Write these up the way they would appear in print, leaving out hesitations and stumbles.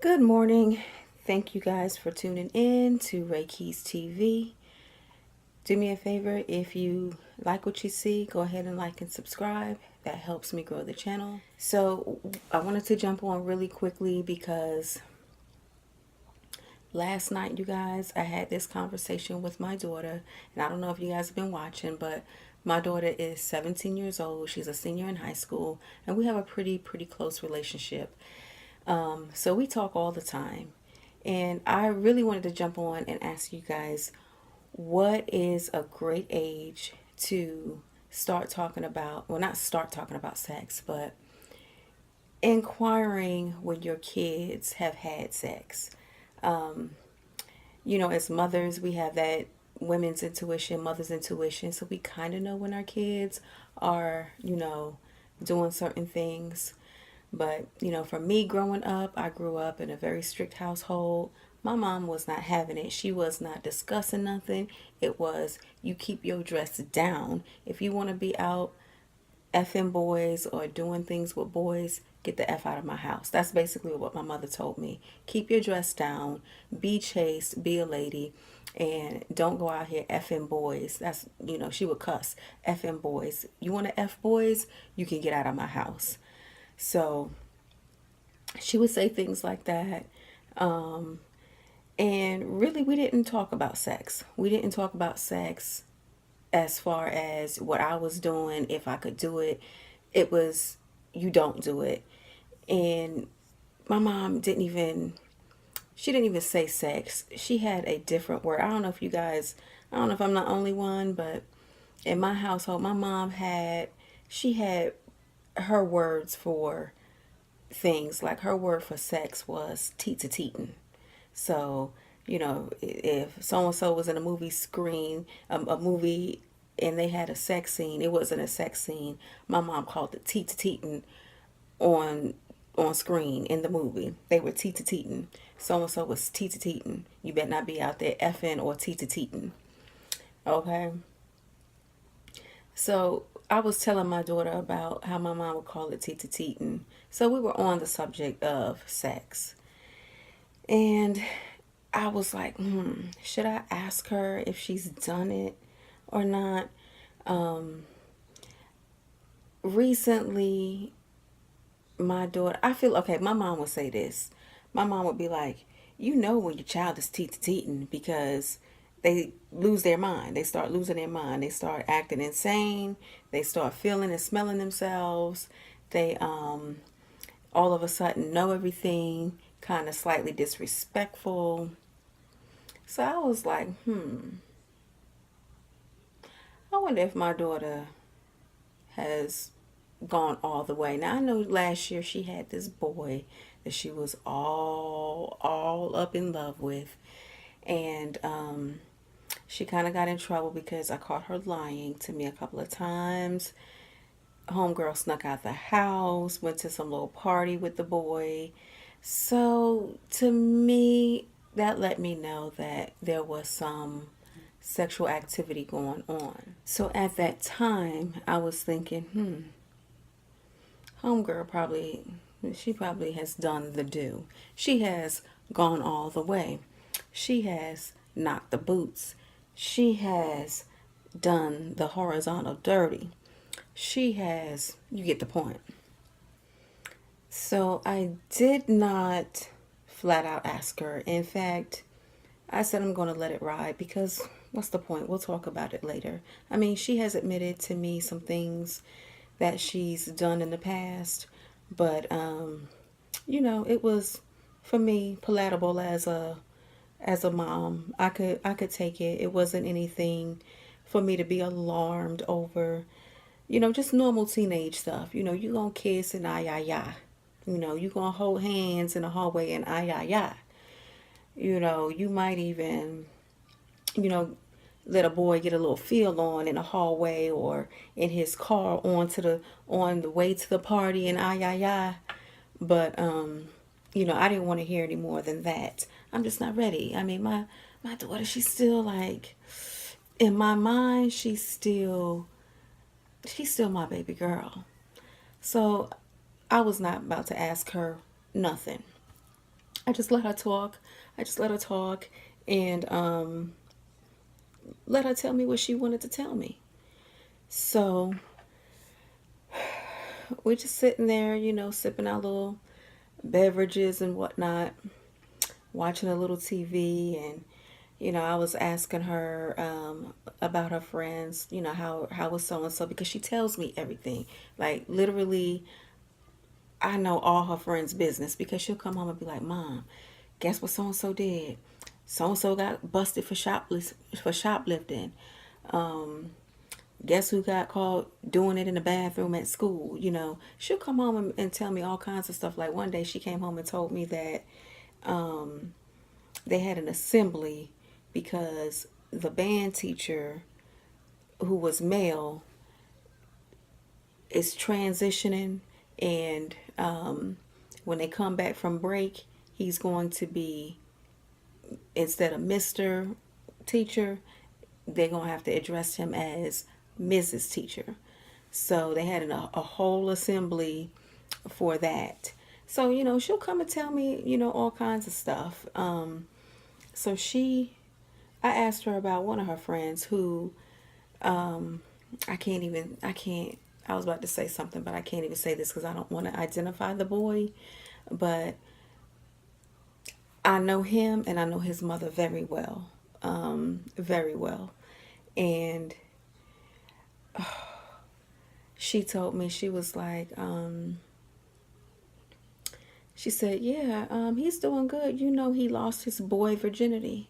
Good morning. Thank you guys for tuning in to Ray Keys TV. Do me a favor, if you like what you see, go ahead and like and subscribe. That helps me grow the channel. So I wanted to jump on really quickly because last night, you guys, I had this conversation with my daughter. And I don't know if you guys have been watching, but my daughter is 17 years old. She's a senior in high school. And we have a pretty close relationship. So we talk all the time. And I really wanted to jump on and ask you guys, what is a great age to start talking about, well, not start talking about sex, but inquiring when your kids have had sex? As mothers, we have that women's intuition, mother's intuition. So we kind of know when our kids are, doing certain things. But, for me growing up, I grew up in a very strict household. My mom was not having it. She was not discussing nothing. It was, you keep your dress down. If you want to be out effing boys or doing things with boys, get the F out of my house. That's basically what my mother told me. Keep your dress down, be chaste, be a lady, and don't go out here effing boys. That's, she would cuss. Effing boys. You want to F boys? You can get out of my house. So she would say things like that. And really, we didn't talk about sex. We didn't talk about sex as far as what I was doing, if I could do it. It was, you don't do it. And my mom she didn't even say sex. She had a different word. I don't know if I'm the only one, but in my household, my mom she had her words for things. Like her word for sex was teet to teetin'. So, if so and so was in a movie screen, a movie, and they had a sex scene, it wasn't a sex scene. My mom called it teet to teetin' on on screen in the movie. They were teet to teetin'. So and so was teet to teetin'. You better not be out there effing or teet to teetin'. Okay. So I was telling my daughter about how my mom would call it teet to teetin'. So we were on the subject of sex. And I was like, should I ask her if she's done it or not? Recently, my daughter, I feel okay. My mom would say this. My mom would be like, when your child is teeth to teething because they lose their mind. They start losing their mind. They start acting insane. They start feeling and smelling themselves. They all of a sudden know everything, kind of slightly disrespectful. So I was like, I wonder if my daughter has gone all the way. Now I know last year she had this boy that she was all up in love with, and she kind of got in trouble because I caught her lying to me a couple of times. Homegirl snuck out the house, went to some little party with the boy. So to me, that let me know that there was some sexual activity going on. So at that time, I was thinking, homegirl she probably has done the do. She has gone all the way. She has knocked the boots. She has done the horizontal dirty. You get the point. So I did not flat out ask her. In fact, I said I'm going to let it ride because what's the point? We'll talk about it later. I mean, she has admitted to me some things that she's done in the past, but it was for me palatable as a mom. I could take it. It wasn't anything for me to be alarmed over. Just normal teenage stuff. You gonna kiss and ay ay ay. You gonna hold hands in the hallway and ay ay ay. You might even, you know, let a boy get a little feel on in the hallway or in his car on the way to the party and ay ay ay. But I didn't want to hear any more than that. I'm just not ready. I mean, my daughter, she's still like, in my mind, she's still my baby girl. So I was not about to ask her nothing. I just let her talk. I just let her talk and let her tell me what she wanted to tell me. So we're just sitting there, sipping our little beverages and whatnot, watching a little TV. And I was asking her about her friends, how was so and so, because she tells me everything. Like, literally, I know all her friends' business, because she'll come home and be like, Mom, guess what so and so did? So and so got busted for shoplifting. Um, Guess who got caught doing it in the bathroom at school? She'll come home and tell me all kinds of stuff. Like, one day she came home and told me that um, they had an assembly because the band teacher, who was male, is transitioning, and when they come back from break, he's going to be, instead of Mr. Teacher, they're going to have to address him as Mrs. Teacher. So they had a whole assembly for that. So, she'll come and tell me, all kinds of stuff. So I asked her about one of her friends who, I can't, I was about to say something, but I can't even say this because I don't want to identify the boy. But I know him and I know his mother very well. Very well. And she told me, she was like, she said, yeah, he's doing good. He lost his boy virginity.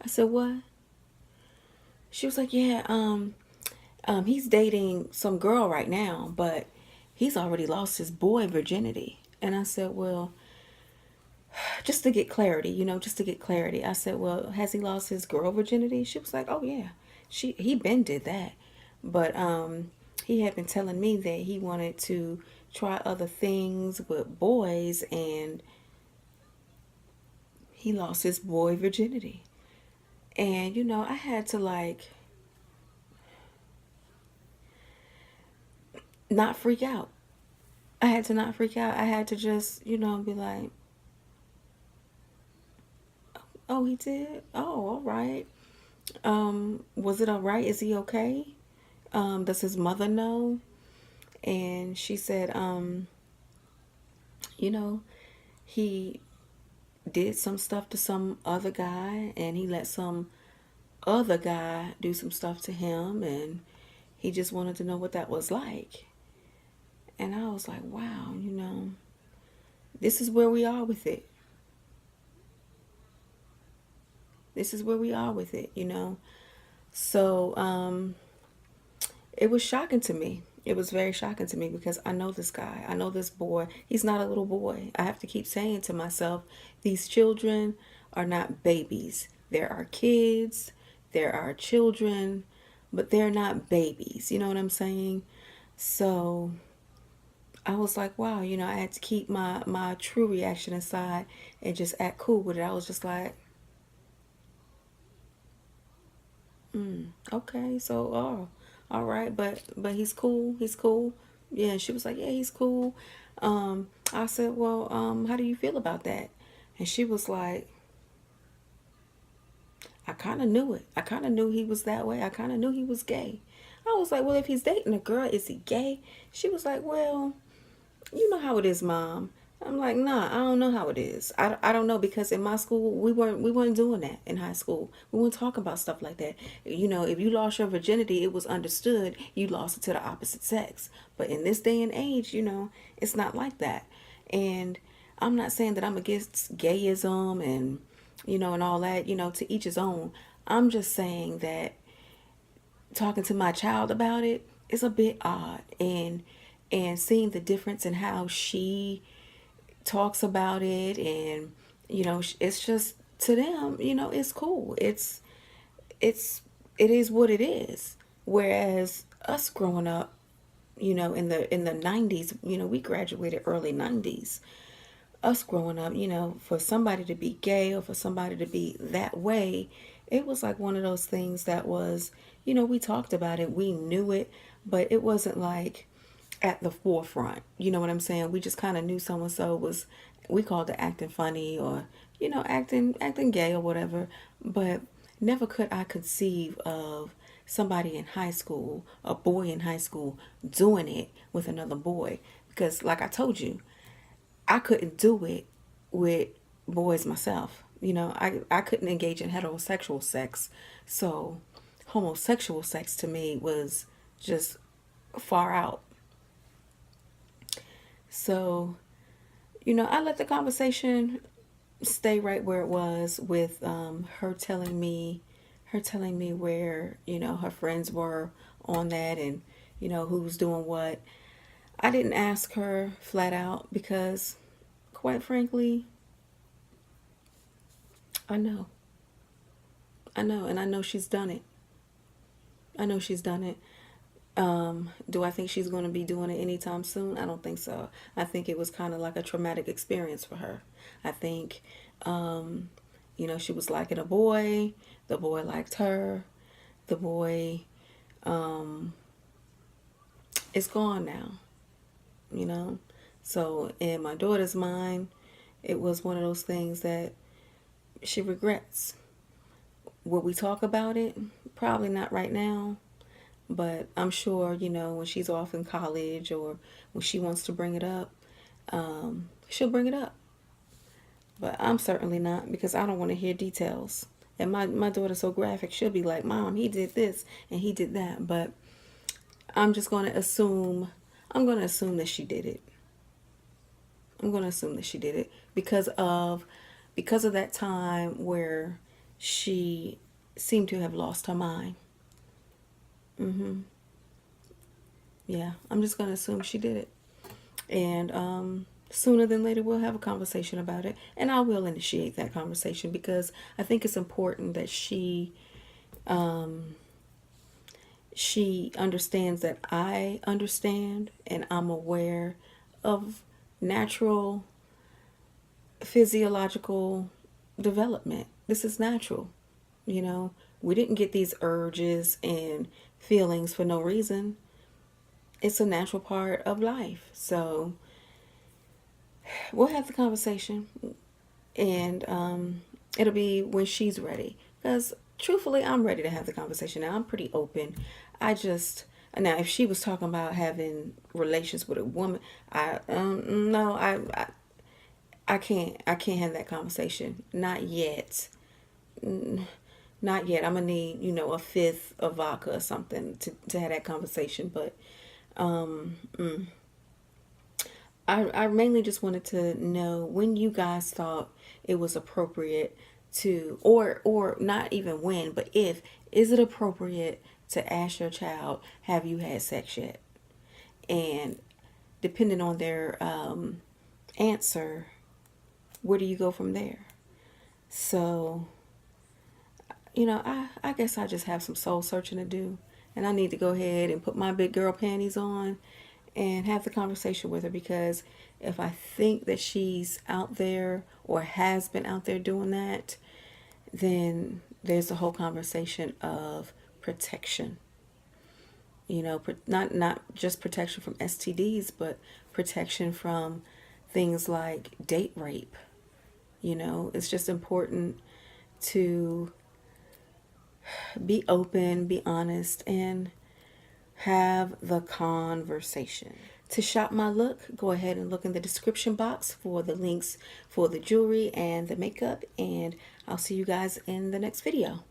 I said, what? She was like, yeah, he's dating some girl right now, but he's already lost his boy virginity. And I said, well, just to get clarity, just to get clarity. I said, well, has he lost his girl virginity? She was like, oh yeah, he been did that, but he had been telling me that he wanted to try other things with boys, and he lost his boy virginity. And I had to, like, not freak out. I had to not freak out. I had to just, be like, oh, he did? Oh, all right. Was it all right? Is he okay? Does his mother know? And she said, you know, he did some stuff to some other guy, and he let some other guy do some stuff to him, and he just wanted to know what that was like. And I was like, wow, this is where we are with it. This is where we are with it. So, it was shocking to me. It was very shocking to me because I know this guy. I know this boy. He's not a little boy. I have to keep saying to myself, these children are not babies. There are kids, there are children, but they're not babies. You know what I'm saying? So I was like, wow, I had to keep my true reaction aside and just act cool with it. I was just like, okay, so all right, but he's cool. He's cool. Yeah, and she was like, yeah, he's cool. I said, well, how do you feel about that? And she was like, I kind of knew it. I kind of knew he was that way. I kind of knew he was gay. I was like, well, if he's dating a girl, is he gay? She was like, well, you know how it is, Mom. I'm like, nah, I don't know how it is. I don't know, because in my school we weren't doing that in high school. We weren't talking about stuff like that. If you lost your virginity, it was understood you lost it to the opposite sex. But in this day and age, it's not like that. And I'm not saying that I'm against gayism and all that. To each his own. I'm just saying that talking to my child about it is a bit odd, and seeing the difference in how she talks about it, and it's just, to them, it's cool. It is what it is. Whereas us growing up, in the 90s, we graduated early 90s. Us growing up, for somebody to be gay or for somebody to be that way, it was like one of those things that was, we talked about it, we knew it, but it wasn't like at the forefront. You know what I'm saying? We just kind of knew so and so was, we called it acting funny, or acting gay or whatever, but never could I conceive of somebody in high school, a boy in high school, doing it with another boy. Because like I told you, I couldn't do it with boys myself. I couldn't engage in heterosexual sex. So homosexual sex to me was just far out. So, I let the conversation stay right where it was, with her telling me where, her friends were on that, and, who's doing what. I didn't ask her flat out because, quite frankly, I know. And I know she's done it. I know she's done it. Do I think she's going to be doing it anytime soon? I don't think so. I think it was kind of like a traumatic experience for her. I think, she was liking a boy. The boy liked her. The boy is gone now, you know? So in my daughter's mind, it was one of those things that she regrets. Will we talk about it? Probably not right now. But I'm sure, when she's off in college, or when she wants to bring it up, she'll bring it up. But I'm certainly not, because I don't want to hear details. And my daughter's so graphic, she'll be like, Mom, he did this and he did that. But I'm going to assume that she did it. I'm going to assume that she did it because of that time where she seemed to have lost her mind. Yeah, I'm just going to assume she did it. And sooner than later, we'll have a conversation about it. And I will initiate that conversation, because I think it's important that she understands that I understand, and I'm aware of natural physiological development. This is natural. We didn't get these urges and feelings for no reason. It's a natural part of life. So we'll have the conversation, and it'll be when she's ready. Because truthfully, I'm ready to have the conversation now. I'm pretty open. Now, if she was talking about having relations with a woman, no, I can't have that conversation. Not yet. Not yet. I'm gonna need, a fifth of vodka or something to have that conversation. But I mainly just wanted to know when you guys thought it was appropriate to, or not even when, but if, is it appropriate to ask your child, have you had sex yet? And depending on their answer, where do you go from there? So, I guess I just have some soul searching to do. And I need to go ahead and put my big girl panties on and have the conversation with her, because if I think that she's out there or has been out there doing that, then there's the whole conversation of protection. Not just protection from STDs, but protection from things like date rape. It's just important to be open, be honest, and have the conversation. To shop my look, go ahead and look in the description box for the links for the jewelry and the makeup, and I'll see you guys in the next video.